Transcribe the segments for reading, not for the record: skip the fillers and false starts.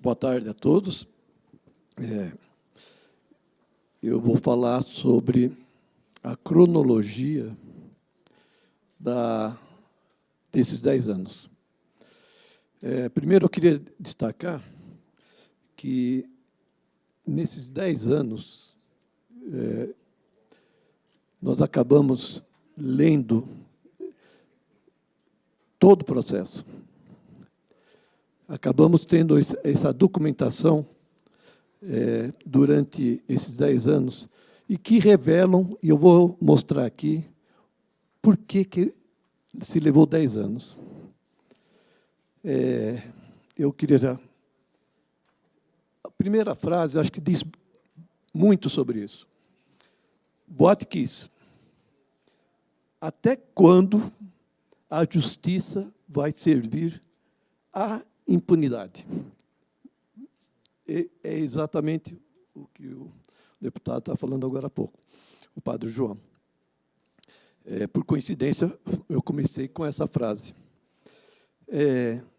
Boa tarde a todos. Eu vou falar sobre a cronologia desses 10 anos. Primeiro, eu queria destacar que, nesses 10 anos, nós acabamos lendo todo o processo. Acabamos tendo essa documentação durante esses 10 anos e que revelam, e eu vou mostrar aqui, por que se levou 10 anos. Eu queria já... A primeira frase, acho que diz muito sobre isso. Boate Kiss. Até quando a justiça vai servir à impunidade? É exatamente o que o deputado está falando agora há pouco, o padre João. Por coincidência, eu comecei com essa frase.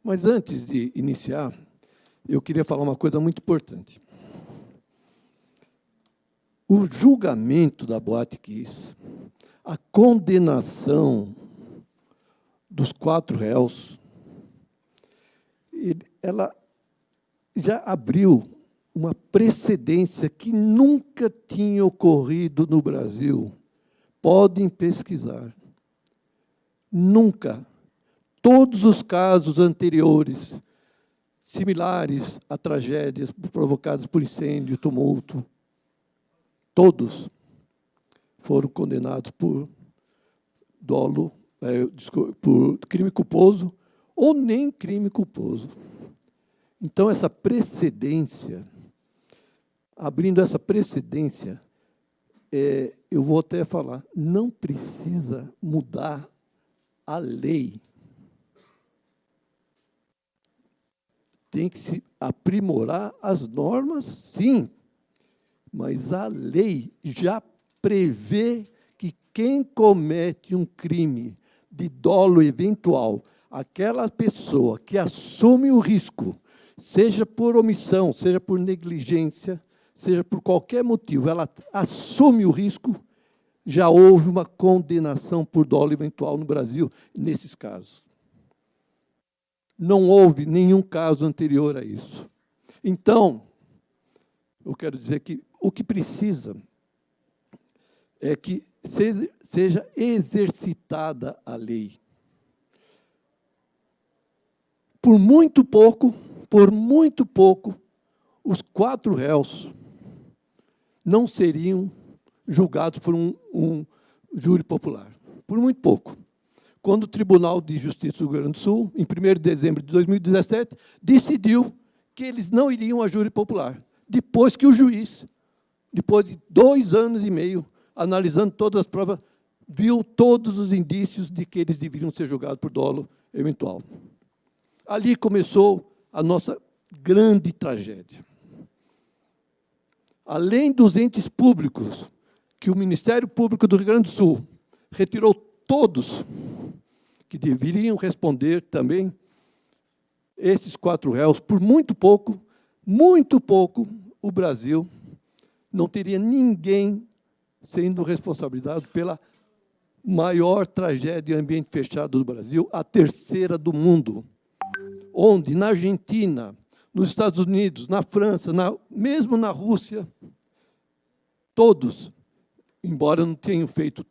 Mas, antes de iniciar, eu queria falar uma coisa muito importante. O julgamento da Boate Kiss, a condenação dos 4 réus, ela já abriu uma precedência que nunca tinha ocorrido no Brasil. Podem pesquisar. Nunca. Todos os casos anteriores, similares a tragédias provocadas por incêndio, tumulto, todos foram condenados por dolo, por crime culposo ou nem crime culposo. Então, essa precedência, abrindo essa precedência, eu vou até falar, não precisa mudar a lei. Tem que se aprimorar as normas, sim, mas a lei já prevê que quem comete um crime de dolo eventual, aquela pessoa que assume o risco, seja por omissão, seja por negligência, seja por qualquer motivo, ela assume o risco, já houve uma condenação por dolo eventual no Brasil, nesses casos. Não houve nenhum caso anterior a isso. Então, eu quero dizer que o que precisa é que seja exercitada a lei. Por muito pouco, os 4 réus não seriam julgados por um júri popular. Por muito pouco. Quando o Tribunal de Justiça do Rio Grande do Sul, em 1º de dezembro de 2017, decidiu que eles não iriam a júri popular. Depois que o juiz, depois de 2 anos e meio, analisando todas as provas, viu todos os indícios de que eles deveriam ser julgados por dolo eventual. Ali começou a nossa grande tragédia. Além dos entes públicos, que o Ministério Público do Rio Grande do Sul retirou todos que deveriam responder também, esses 4 réus, por muito pouco, o Brasil não teria ninguém sendo responsabilizado pela maior tragédia em ambiente fechado do Brasil, a 3ª do mundo, onde, na Argentina, nos Estados Unidos, na França, mesmo na Rússia, todos, embora não tenham feito,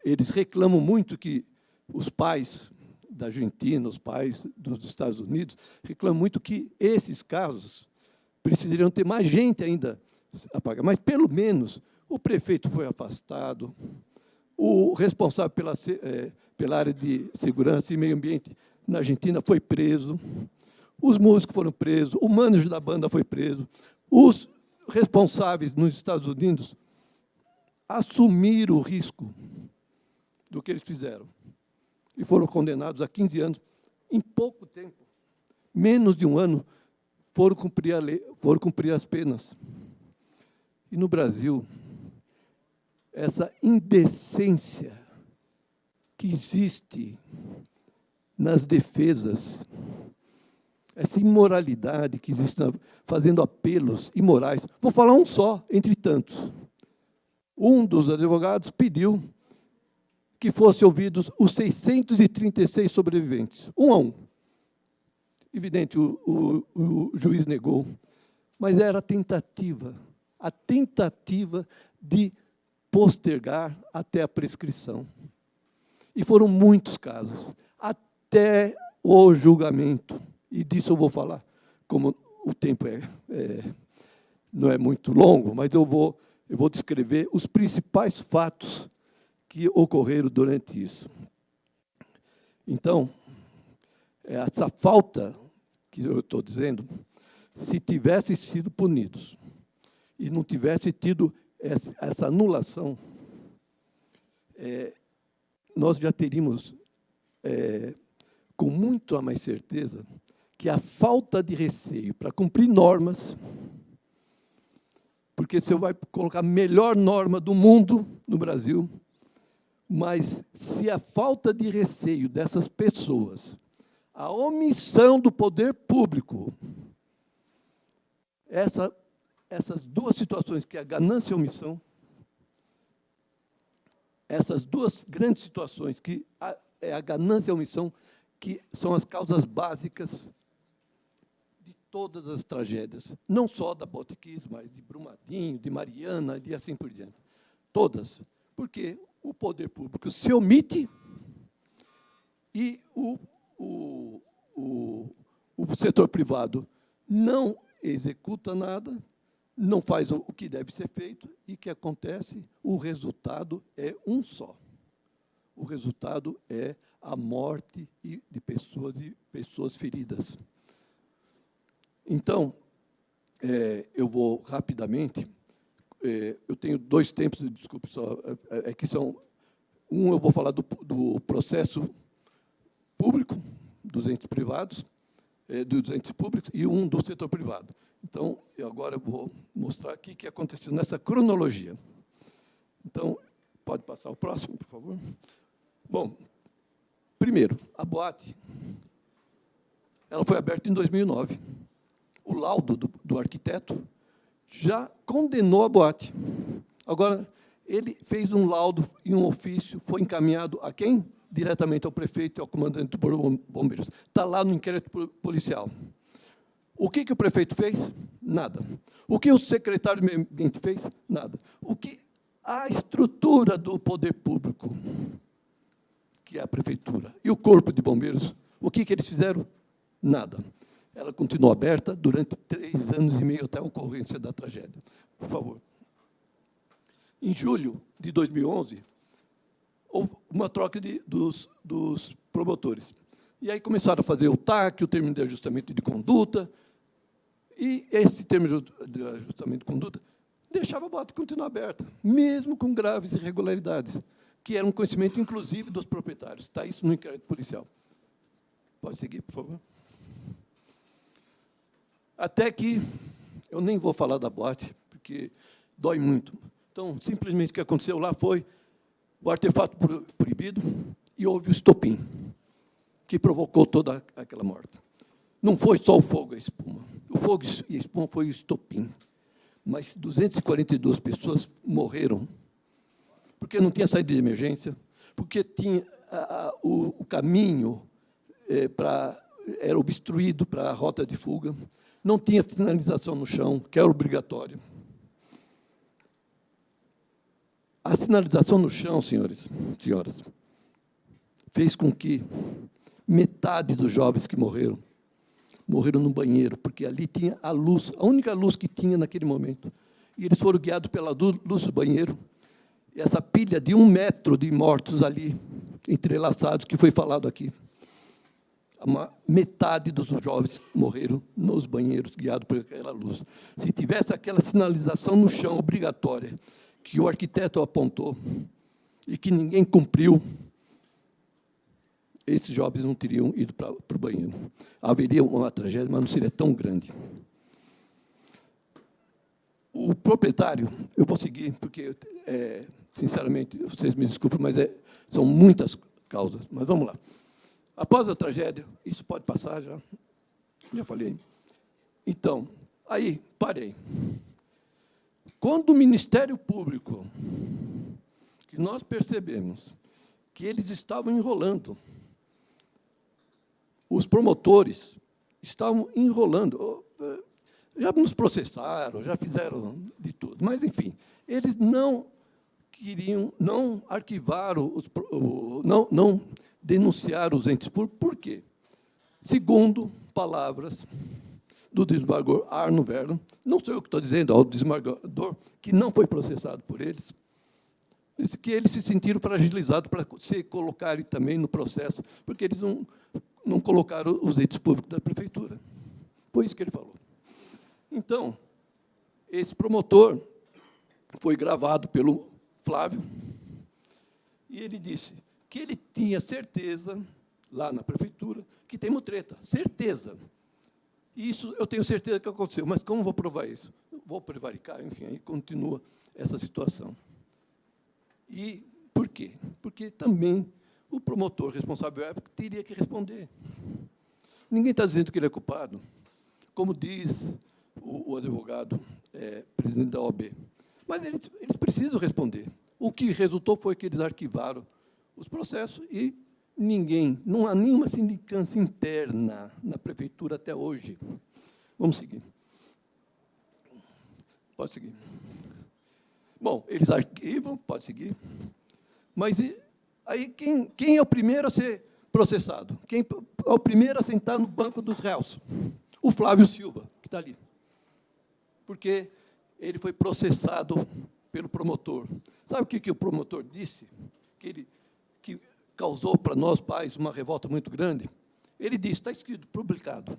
eles reclamam muito que os pais da Argentina, os pais dos Estados Unidos, reclamam muito que esses casos precisariam ter mais gente ainda a pagar. Mas, pelo menos, o prefeito foi afastado, o responsável pela área de segurança e meio ambiente na Argentina foi preso, os músicos foram presos, o manager da banda foi preso, os responsáveis nos Estados Unidos assumiram o risco do que eles fizeram e foram condenados a 15 anos. Em pouco tempo, menos de 1 ano, foram cumprir a lei, foram cumprir as penas. E no Brasil, essa indecência que existe nas defesas essa imoralidade que existe, fazendo apelos imorais. Vou falar um só, entre tantos. Um dos advogados pediu que fossem ouvidos os 636 sobreviventes, um a um. Evidente, o juiz negou, mas era a tentativa de postergar até a prescrição. E foram muitos casos, até o julgamento. E disso eu vou falar, como o tempo não é muito longo, mas eu vou descrever os principais fatos que ocorreram durante isso. Então, essa falta que eu estou dizendo, se tivessem sido punidos e não tivesse tido essa anulação, nós já teríamos, com muito mais certeza, que a falta de receio para cumprir normas, porque você vai colocar a melhor norma do mundo no Brasil, mas se a falta de receio dessas pessoas, a omissão do poder público, essas duas situações, que é a ganância e a omissão, essas duas grandes situações, que é a ganância e a omissão, que são as causas básicas de todas as tragédias, não só da Botiquis, mas de Brumadinho, de Mariana, e assim por diante. Todas. Porque o poder público se omite e o setor privado não executa nada, não faz o que deve ser feito, e o que acontece? O resultado é um só. O resultado é a morte de pessoas feridas. Então, eu vou rapidamente, eu tenho 2 tempos, desculpe só, que são, eu vou falar do processo público, dos entes privados, dos entes públicos, e um do setor privado. Então, agora eu vou mostrar aqui o que aconteceu nessa cronologia. Então, pode passar o próximo, por favor? Bom, primeiro, a boate, ela foi aberta em 2009. O laudo do arquiteto já condenou a boate. Agora, ele fez um laudo e um ofício, foi encaminhado a quem? Diretamente ao prefeito e ao comandante do Bombeiros. Está lá no inquérito policial. O que o prefeito fez? Nada. O que o secretário de Meio Ambiente fez? Nada. O que a estrutura do poder público, que é a prefeitura, e o corpo de bombeiros, o que eles fizeram? Nada. Ela continuou aberta durante 3 anos e meio até a ocorrência da tragédia. Por favor. Em julho de 2011, houve uma troca dos promotores. E aí começaram a fazer o TAC, o termo de ajustamento de conduta, e esse termo de ajustamento de conduta deixava a boate continuar aberta, mesmo com graves irregularidades, que eram conhecimento, inclusive, dos proprietários. Está isso no inquérito policial. Pode seguir, por favor. Até que, eu nem vou falar da boate, porque dói muito. Então, simplesmente o que aconteceu lá foi o artefato proibido e houve o estopim, que provocou toda aquela morte. Não foi só o fogo e a espuma. O fogo e a espuma foi o estopim. Mas 242 pessoas morreram, porque não tinha saída de emergência, porque tinha o caminho era obstruído para a rota de fuga, não tinha sinalização no chão, que era obrigatório. A sinalização no chão, senhores, senhoras, fez com que metade dos jovens que morreram no banheiro, porque ali tinha a luz, a única luz que tinha naquele momento. E eles foram guiados pela luz do banheiro. E essa pilha de 1 metro de mortos ali, entrelaçados, que foi falado aqui. Metade dos jovens morreram nos banheiros, guiados por aquela luz. Se tivesse aquela sinalização no chão, obrigatória, que o arquiteto apontou e que ninguém cumpriu, esses jovens não teriam ido para o banheiro. Haveria uma tragédia, mas não seria tão grande. O proprietário, eu vou seguir, porque, sinceramente, vocês me desculpem, mas são muitas causas. Mas vamos lá. Após a tragédia, isso pode passar já, Já falei. Então, aí, parei. Quando o Ministério Público, que nós percebemos que eles estavam enrolando, os promotores estavam enrolando, já nos processaram, já fizeram de tudo, mas, enfim, eles não queriam, não arquivaram, não denunciaram os entes públicos. Por quê? Segundo palavras do desembargador Arno Vernon, não sou eu que estou dizendo, ao desembargador, que não foi processado por eles, disse que eles se sentiram fragilizados para se colocarem também no processo, porque eles não colocaram os entes públicos da prefeitura. Foi isso que ele falou. Então, esse promotor foi gravado pelo Flávio, e ele disse que ele tinha certeza, lá na prefeitura, que tem mutreta, certeza. Isso eu tenho certeza que aconteceu, mas como vou provar isso? Vou prevaricar, enfim, aí continua essa situação. E por quê? Porque também o promotor responsável à época teria que responder. Ninguém está dizendo que ele é culpado, como diz o advogado presidente da OAB. Mas eles precisam responder. O que resultou foi que eles arquivaram os processos e não há nenhuma sindicância interna na prefeitura até hoje. Vamos seguir. Pode seguir. Bom, eles arquivam, pode seguir. Mas aí quem é o primeiro a ser processado? Quem é o primeiro a sentar no banco dos réus? O Flávio Silva, que está ali. Porque ele foi processado pelo promotor. Sabe o que o promotor disse? Que causou para nós, pais, uma revolta muito grande. Ele disse, está escrito, publicado,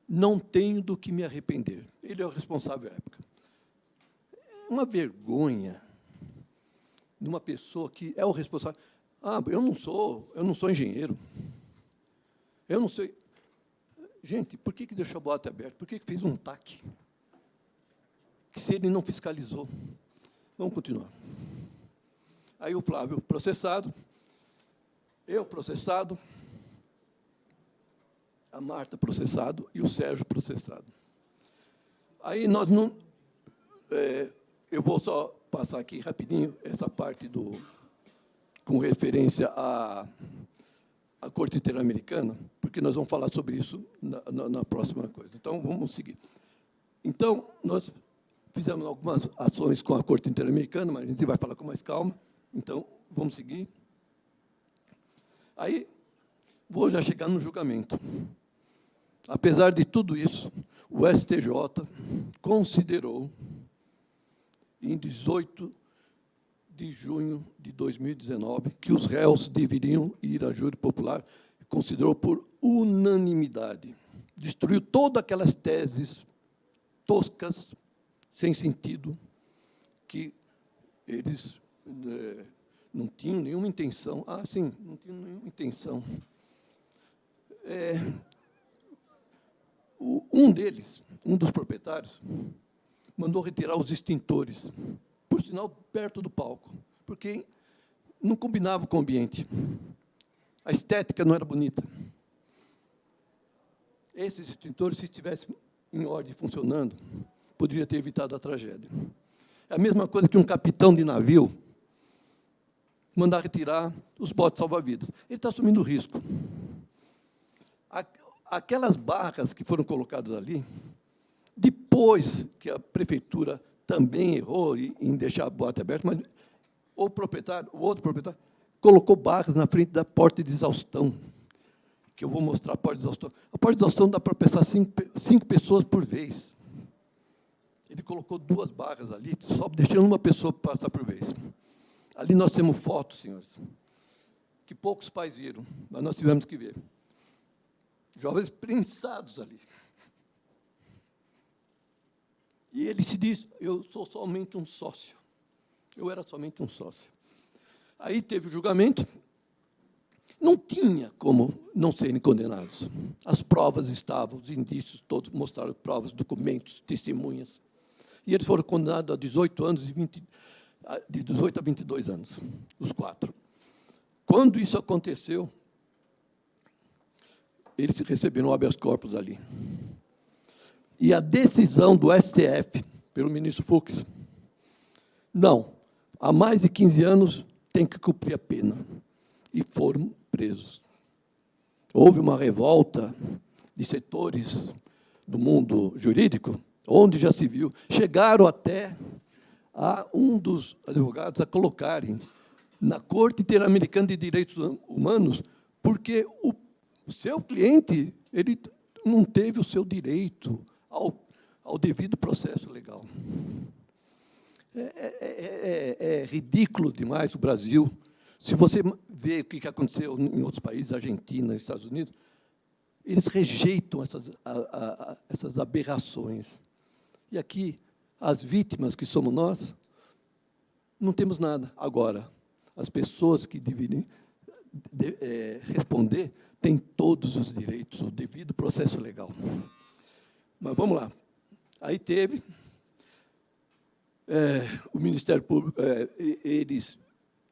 não tenho do que me arrepender. Ele é o responsável à época. É uma vergonha de uma pessoa que é o responsável. Eu não sou engenheiro. Eu não sei. Gente, por que deixou a boate aberta? Por que fez um TAC? Que se ele não fiscalizou. Vamos continuar. Aí o Flávio processado, eu processado, a Marta processado e o Sérgio processado. Aí nós não... eu vou só passar aqui rapidinho essa parte com referência à Corte Interamericana, porque nós vamos falar sobre isso na próxima coisa. Então, vamos seguir. Então, nós fizemos algumas ações com a Corte Interamericana, mas a gente vai falar com mais calma. Então, vamos seguir. Aí, vou já chegar no julgamento. Apesar de tudo isso, o STJ considerou, em 18 de junho de 2019, que os réus deveriam ir a júri popular, considerou por unanimidade. Destruiu todas aquelas teses toscas, sem sentido, que eles não tinham nenhuma intenção. Sim, não tinham nenhuma intenção. Um deles, um dos proprietários, mandou retirar os extintores, por sinal, perto do palco, porque não combinava com o ambiente. A estética não era bonita. Esses extintores, se estivessem em ordem, funcionando, poderia ter evitado a tragédia. É a mesma coisa que um capitão de navio mandar retirar os botes salva-vidas. Ele está assumindo o risco. Aquelas barras que foram colocadas ali, depois que a prefeitura também errou em deixar a boate aberta, mas o outro proprietário, colocou barras na frente da porta de exaustão, que eu vou mostrar a porta de exaustão. A porta de exaustão dá para passar cinco pessoas por vez. Ele colocou 2 barras ali, só deixando uma pessoa passar por vez. Ali nós temos fotos, senhores, que poucos pais viram, mas nós tivemos que ver. Jovens prensados ali. E ele se diz, eu sou somente um sócio. Eu era somente um sócio. Aí teve o julgamento, não tinha como não serem condenados. As provas estavam, os indícios todos mostraram provas, documentos, testemunhas. E eles foram condenados a 18 anos de 18 a 22 anos, os 4. Quando isso aconteceu, eles receberam o habeas corpus ali. E a decisão do STF, pelo ministro Fux, não, há mais de 15 anos tem que cumprir a pena. E foram presos. Houve uma revolta de setores do mundo jurídico, onde já se viu, chegaram até a um dos advogados a colocarem na Corte Interamericana de Direitos Humanos, porque o seu cliente ele não teve o seu direito ao devido processo legal. É ridículo demais o Brasil. Se você vê o que aconteceu em outros países, Argentina, Estados Unidos, eles rejeitam essas aberrações. E aqui, as vítimas, que somos nós, não temos nada. Agora, as pessoas que deveriam responder têm todos os direitos, o devido processo legal. Mas vamos lá. Aí teve o Ministério Público, eles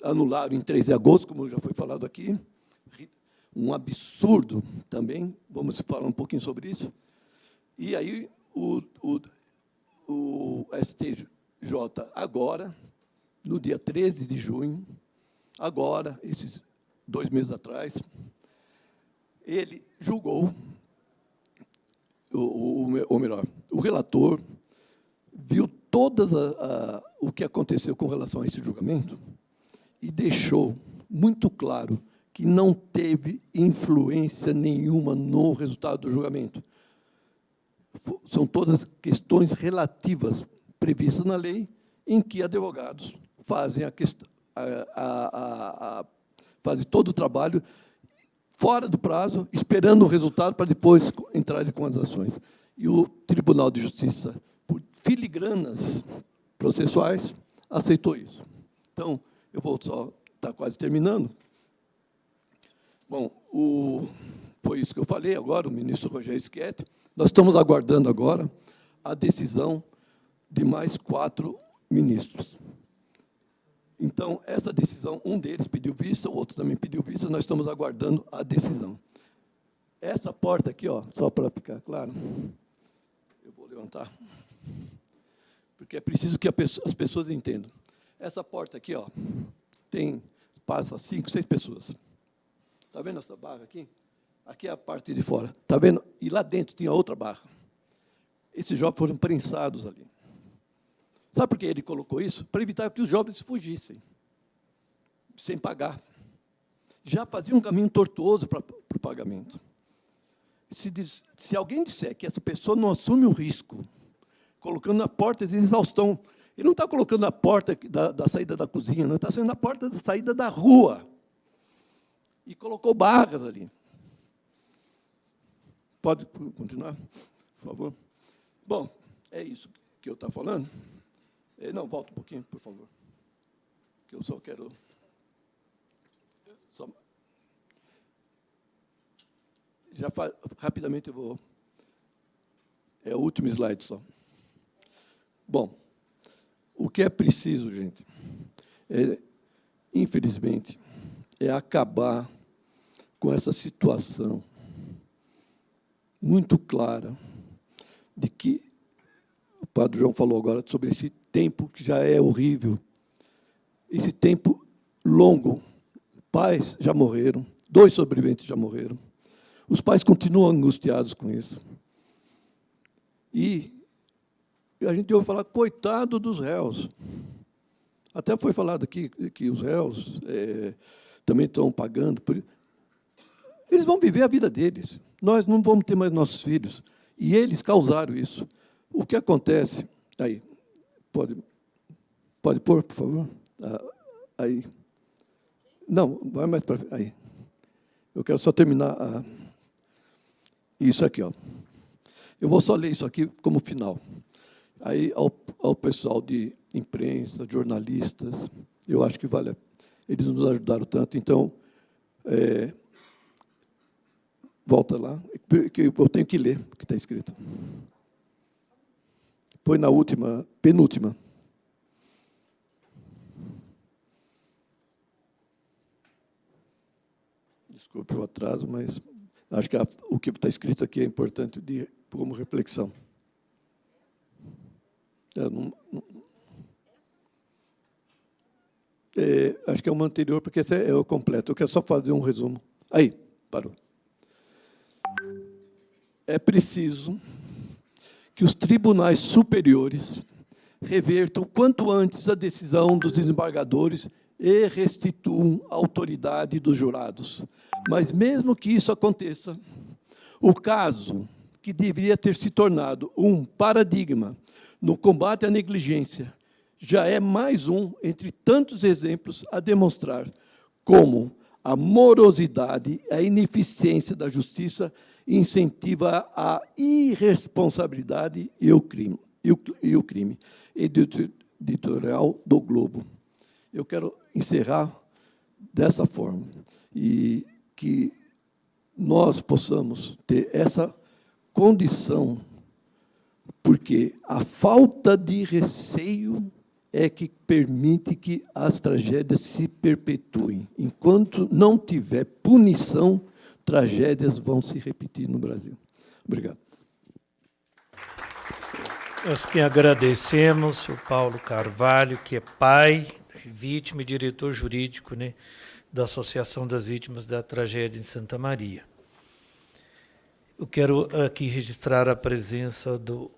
anularam em 3 de agosto, como já foi falado aqui, um absurdo também, vamos falar um pouquinho sobre isso. E aí o STJ, agora, no dia 13 de junho, agora, esses 2 meses atrás, ele julgou, ou melhor, o relator viu o que aconteceu com relação a esse julgamento e deixou muito claro que não teve influência nenhuma no resultado do julgamento. São todas questões relativas previstas na lei, em que advogados fazem fazem todo o trabalho fora do prazo, esperando o resultado para depois entrar com as ações. E o Tribunal de Justiça, por filigranas processuais, aceitou isso. Então, eu vou só estar quase terminando. Bom, foi isso que eu falei agora, o ministro Rogério Schietti. Nós estamos aguardando agora a decisão de mais 4 ministros. Então, essa decisão, um deles pediu vista, o outro também pediu vista, nós estamos aguardando a decisão. Essa porta aqui, ó, só para ficar claro, eu vou levantar, porque é preciso que as pessoas entendam. Essa porta aqui, ó, passa 5, 6 pessoas. Está vendo essa barra aqui? Aqui é a parte de fora. Está vendo? E lá dentro tinha outra barra. Esses jovens foram prensados ali. Sabe por que ele colocou isso? Para evitar que os jovens fugissem, sem pagar. Já fazia um caminho tortuoso para o pagamento. Se alguém disser que essa pessoa não assume o risco, colocando na porta de exaustão, ele não está colocando na porta da saída da cozinha, não está saindo na porta da saída da rua. E colocou barras ali. Pode continuar, por favor? Bom, é isso que eu estava falando. Não, volta um pouquinho, por favor. Que eu só quero... rapidamente eu vou... É o último slide só. Bom, o que é preciso, gente, infelizmente, é acabar com essa situação muito clara de que o padre João falou agora sobre esse tempo que já é horrível, esse tempo longo. Pais já morreram, 2 sobreviventes já morreram. Os pais continuam angustiados com isso. E a gente ouve falar, coitado dos réus. Até foi falado aqui que os réus também estão pagando. Eles vão viver a vida deles. Nós não vamos ter mais nossos filhos. E eles causaram isso. O que acontece... Aí, pode pôr, por favor? Aí. Não, vai mais para frente. Aí. Eu quero só terminar isso aqui, ó. Eu vou só ler isso aqui como final. Aí, ao pessoal de imprensa, jornalistas, eu acho que vale. Eles nos ajudaram tanto. Então, volta lá, que eu tenho que ler o que está escrito. Põe na penúltima. Desculpe o atraso, mas Acho que o que está escrito aqui é importante como reflexão. Acho que é uma anterior, porque esse é o completo. Eu quero só fazer um resumo. Aí, parou. É preciso que os tribunais superiores revertam quanto antes a decisão dos desembargadores e restituam a autoridade dos jurados. Mas, mesmo que isso aconteça, o caso que deveria ter se tornado um paradigma no combate à negligência já é mais um entre tantos exemplos a demonstrar como a morosidade, a ineficiência da justiça incentiva a irresponsabilidade e o crime. Editorial do Globo. Eu quero encerrar dessa forma, e que nós possamos ter essa condição, porque a falta de receio é que permite que as tragédias se perpetuem. Enquanto não tiver punição, tragédias vão se repetir no Brasil. Obrigado. Nós que agradecemos o Paulo Carvalho, que é pai, vítima e diretor jurídico, né, da Associação das Vítimas da Tragédia em Santa Maria. Eu quero aqui registrar a presença do